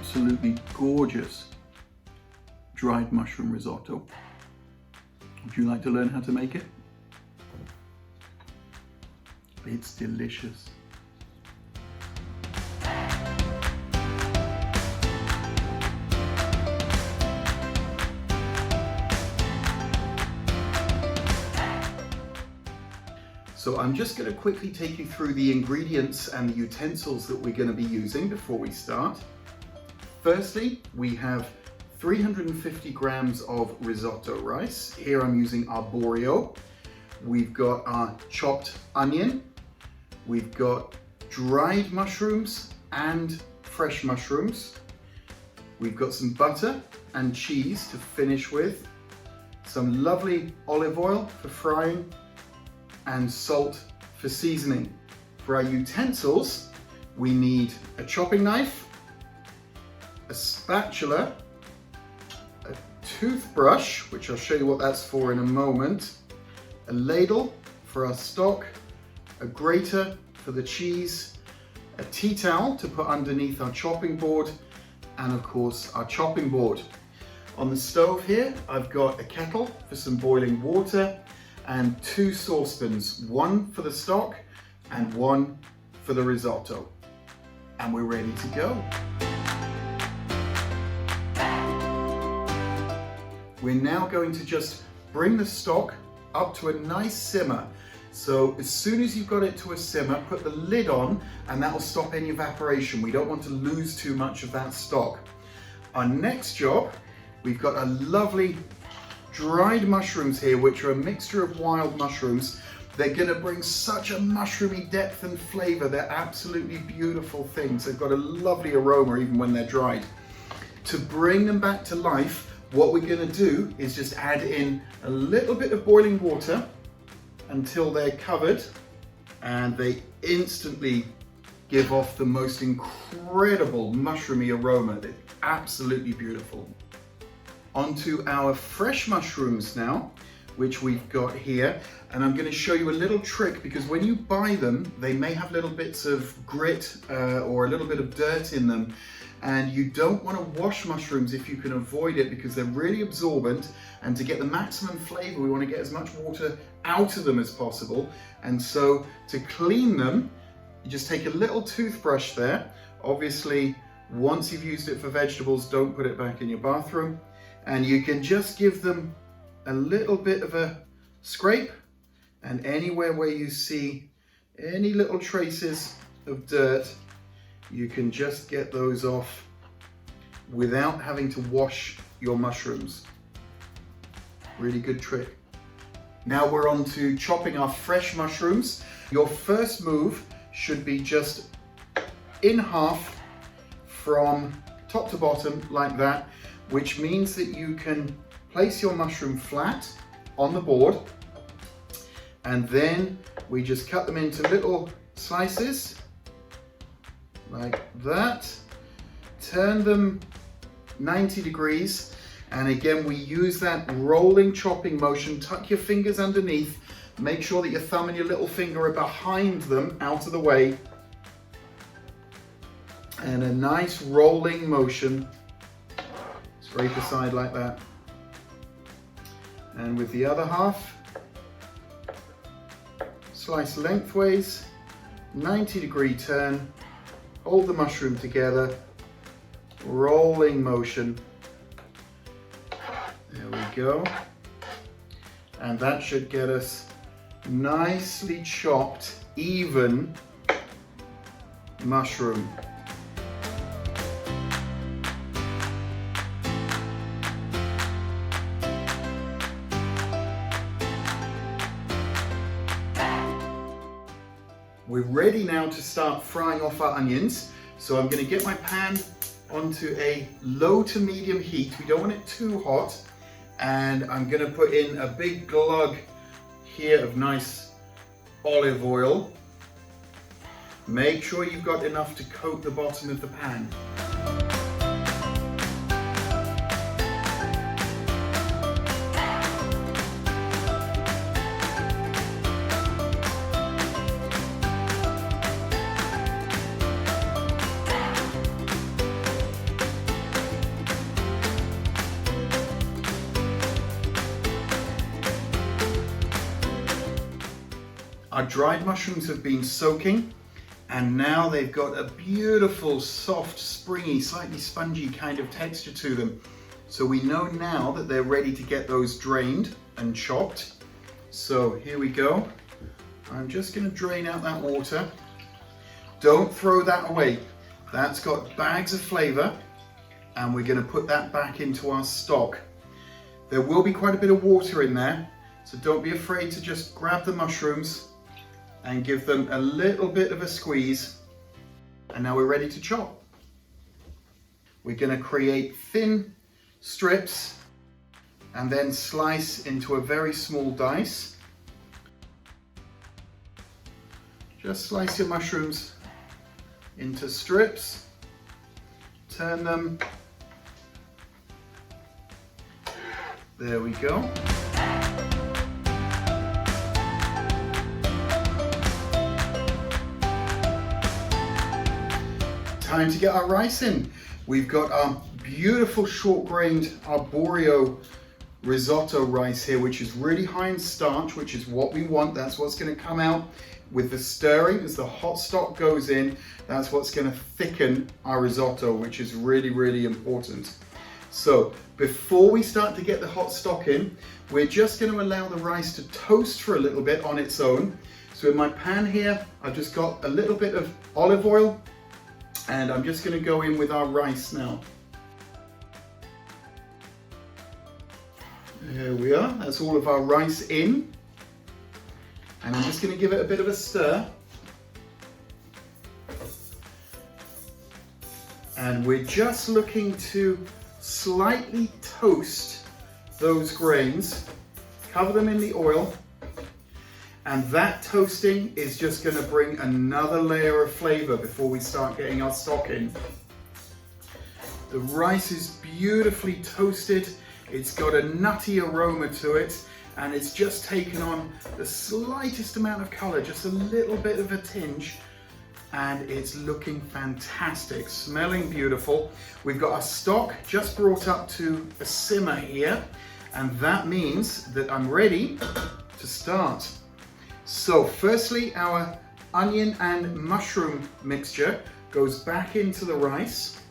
absolutely gorgeous dried mushroom risotto. Would you like to learn how to make it? It's delicious. So I'm just going to quickly take you through the ingredients and the utensils that we're going to be using before we start. Firstly, we have 350 grams of risotto rice. Here I'm using arborio. We've got our chopped onion. We've got dried mushrooms and fresh mushrooms. We've got some butter and cheese to finish with. Some lovely olive oil for frying and salt for seasoning. For our utensils, we need a chopping knife, a spatula, a toothbrush, which I'll show you what that's for in a moment, a ladle for our stock, a grater for the cheese, a tea towel to put underneath our chopping board, and of course our chopping board. On the stove here, I've got a kettle for some boiling water and 2 saucepans, one for the stock and one for the risotto. And we're ready to go. We're now going to just bring the stock up to a nice simmer. So as soon as you've got it to a simmer, put the lid on and that will stop any evaporation. We don't want to lose too much of that stock. Our next job, we've got a lovely dried mushrooms here, which are a mixture of wild mushrooms. They're going to bring such a mushroomy depth and flavor. They're absolutely beautiful things. They've got a lovely aroma even when they're dried. To bring them back to life, what we're going to do is just add in a little bit of boiling water until they're covered, and they instantly give off the most incredible mushroomy aroma. They're absolutely beautiful. Onto our fresh mushrooms now, which we've got here. And I'm going to show you a little trick, because when you buy them, they may have little bits of grit or a little bit of dirt in them. And you don't want to wash mushrooms if you can avoid it, because they're really absorbent. And to get the maximum flavor, we want to get as much water out of them as possible. And so to clean them, you just take a little toothbrush there. Obviously, once you've used it for vegetables, don't put it back in your bathroom. And you can just give them a little bit of a scrape, and anywhere where you see any little traces of dirt, you can just get those off without having to wash your mushrooms. Really good trick. Now we're on to chopping our fresh mushrooms. Your first move should be just in half from top to bottom like that, which means that you can place your mushroom flat on the board, and then we just cut them into little slices like that, turn them 90 degrees, and again we use that rolling chopping motion. Tuck your fingers underneath, make sure that your thumb and your little finger are behind them, out of the way, and a nice rolling motion. Scrape aside like that. And with the other half, slice lengthways, 90-degree turn, hold the mushroom together, rolling motion. There we go. And that should get us nicely chopped, even mushroom. We're ready now to start frying off our onions. So I'm going to get my pan onto a low to medium heat. We don't want it too hot. And I'm going to put in a big glug here of nice olive oil. Make sure you've got enough to coat the bottom of the pan. Our dried mushrooms have been soaking, and now they've got a beautiful, soft, springy, slightly spongy kind of texture to them. So we know now that they're ready to get those drained and chopped. So here we go. I'm just going to drain out that water. Don't throw that away. That's got bags of flavor, and we're going to put that back into our stock. There will be quite a bit of water in there, so don't be afraid to just grab the mushrooms and give them a little bit of a squeeze. And now we're ready to chop. We're going to create thin strips and then slice into a very small dice. Just slice your mushrooms into strips, turn them. There we go. Time to get our rice in. We've got our beautiful short-grained arborio risotto rice here, which is really high in starch, which is what we want. That's what's going to come out with the stirring as the hot stock goes in. That's what's going to thicken our risotto, which is really, really important. So before we start to get the hot stock in, we're just going to allow the rice to toast for a little bit on its own. So in my pan here, I've just got a little bit of olive oil, and I'm just going to go in with our rice now. There we are, that's all of our rice in. And I'm just going to give it a bit of a stir. And we're just looking to slightly toast those grains, cover them in the oil, and that toasting is just going to bring another layer of flavor before we start getting our stock in. The rice is beautifully toasted, it's got a nutty aroma to it, and it's just taken on the slightest amount of color, just a little bit of a tinge, and it's looking fantastic, smelling beautiful. We've got our stock just brought up to a simmer here, and that means that I'm ready to start. So firstly, our onion and mushroom mixture goes back into the rice.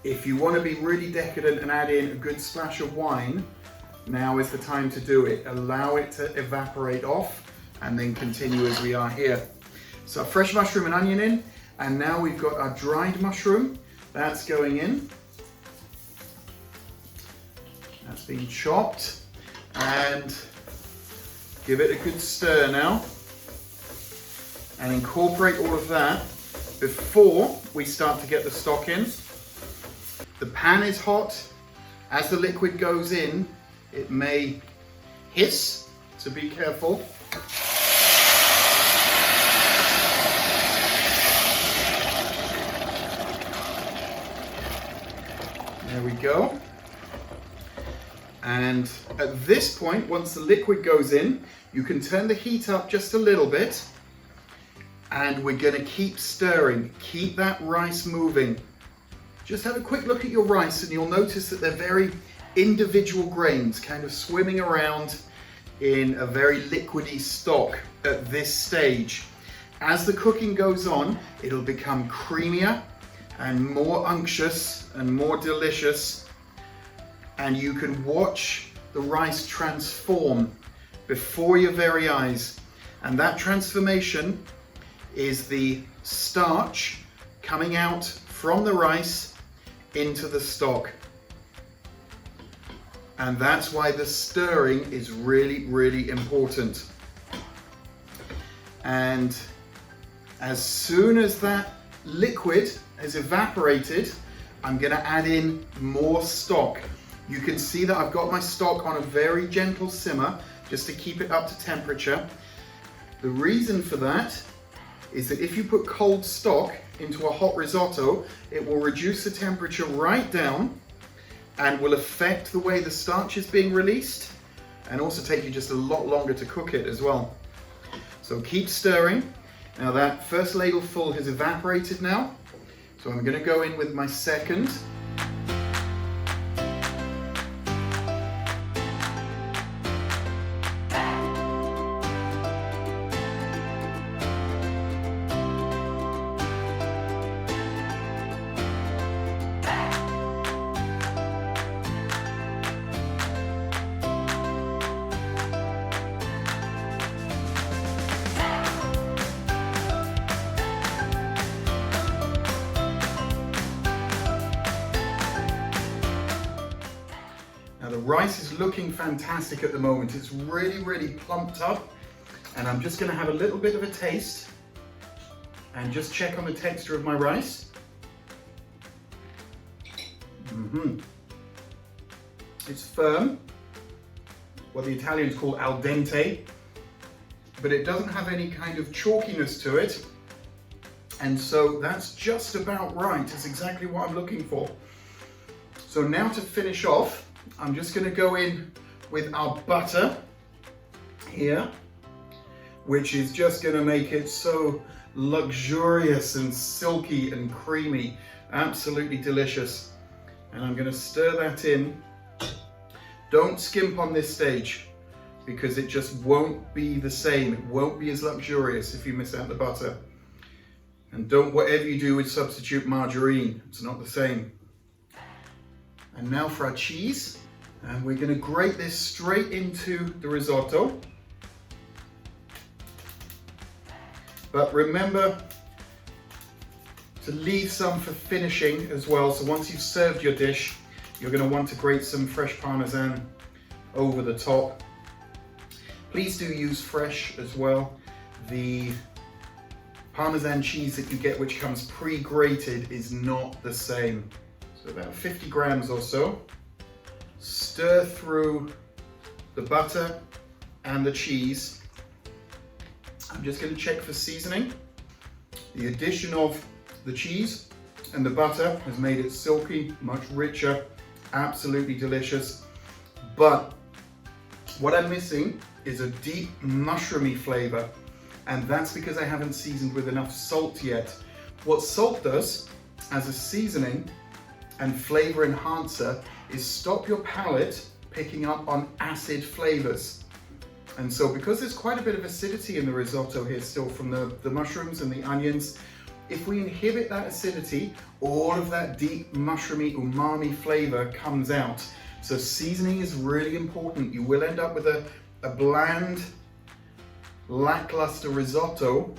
If you want to be really decadent and add in a good splash of wine, now is the time to do it. Allow it to evaporate off and then continue as we are here. So fresh mushroom and onion in, and now we've got our dried mushroom. That's going in. That's been chopped, and give it a good stir now. And incorporate all of that before we start to get the stock in. The pan is hot. As the liquid goes in, it may hiss, so be careful. There we go. And at this point, once the liquid goes in, you can turn the heat up just a little bit, and we're going to keep stirring. Keep that rice moving. Just have a quick look at your rice and you'll notice that they're very individual grains, kind of swimming around in a very liquidy stock at this stage. As the cooking goes on, it'll become creamier and more unctuous and more delicious, and you can watch the rice transform before your very eyes. And that transformation is the starch coming out from the rice into the stock. And that's why the stirring is really, really important. And as soon as that liquid has evaporated, I'm going to add in more stock. You can see that I've got my stock on a very gentle simmer just to keep it up to temperature. The reason for that is that if you put cold stock into a hot risotto, it will reduce the temperature right down and will affect the way the starch is being released, and also take you just a lot longer to cook it as well. So keep stirring. Now that first ladle full has evaporated now, so I'm going to go in with my second. Now the rice is looking fantastic at the moment. It's really, really plumped up. And I'm just gonna have a little bit of a taste and just check on the texture of my rice. It's firm, what the Italians call al dente, but it doesn't have any kind of chalkiness to it. And so that's just about right. It's exactly what I'm looking for. So now to finish off, I'm just gonna go in with our butter here, which is just gonna make it so luxurious and silky and creamy. Absolutely delicious. And I'm gonna stir that in. Don't skimp on this stage because it just won't be the same. It won't be as luxurious if you miss out the butter. And don't, whatever you do with substitute margarine, it's not the same. And now for our cheese. And we're gonna grate this straight into the risotto. But remember to leave some for finishing as well. So once you've served your dish, you're going to want to grate some fresh Parmesan over the top. Please do use fresh as well. The Parmesan cheese that you get, which comes pre-grated, is not the same. So about 50 grams or so. Stir through the butter and the cheese. I'm just going to check for seasoning. The addition of the cheese and the butter has made it silky, much richer, absolutely delicious. But what I'm missing is a deep mushroomy flavor, and that's because I haven't seasoned with enough salt yet. What salt does as a seasoning and flavor enhancer is stop your palate picking up on acid flavors. And so because there's quite a bit of acidity in the risotto here still from the mushrooms and the onions, if we inhibit that acidity, all of that deep mushroomy umami flavor comes out. So seasoning is really important. You will end up with a bland, lackluster risotto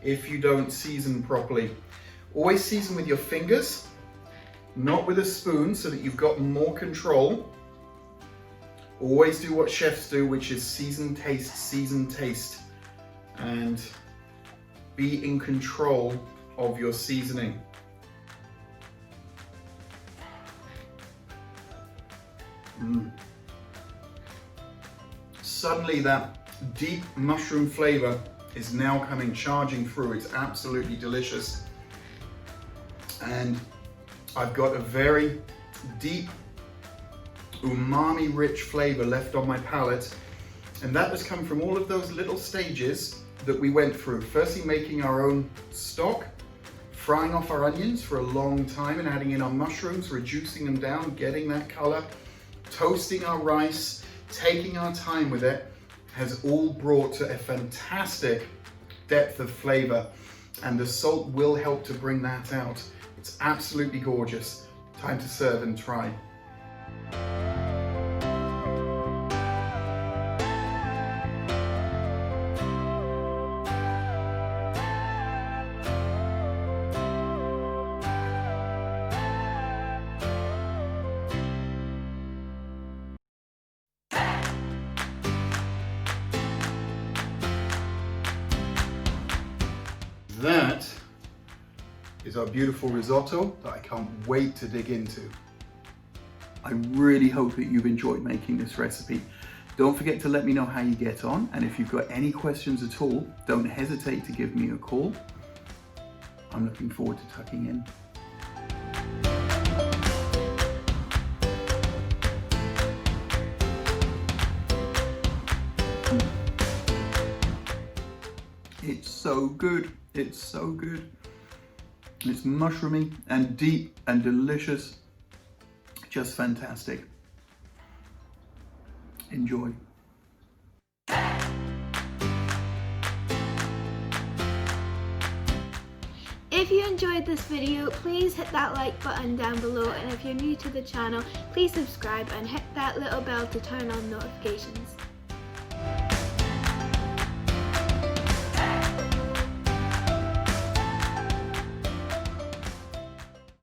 if you don't season properly. Always season with your fingers, not with a spoon, so that you've got more control. Always do what chefs do, which is season, taste, and be in control of your seasoning. Suddenly that deep mushroom flavor is now coming charging through. It's absolutely delicious. And I've got a very deep, umami rich flavor left on my palate. And that has come from all of those little stages that we went through. Firstly, making our own stock, frying off our onions for a long time and adding in our mushrooms, reducing them down, getting that color, toasting our rice, taking our time with it, has all brought to a fantastic depth of flavor. And the salt will help to bring that out. It's absolutely gorgeous. Time to serve and try. That is our beautiful risotto that I can't wait to dig into. I really hope that you've enjoyed making this recipe. Don't forget to let me know how you get on, and if you've got any questions at all, don't hesitate to give me a call. I'm looking forward to tucking in. It's so good. It's so good. It's mushroomy and deep and delicious. Just fantastic. Enjoy. If you enjoyed this video, please hit that like button down below, and if you're new to the channel, please subscribe and hit that little bell to turn on notifications.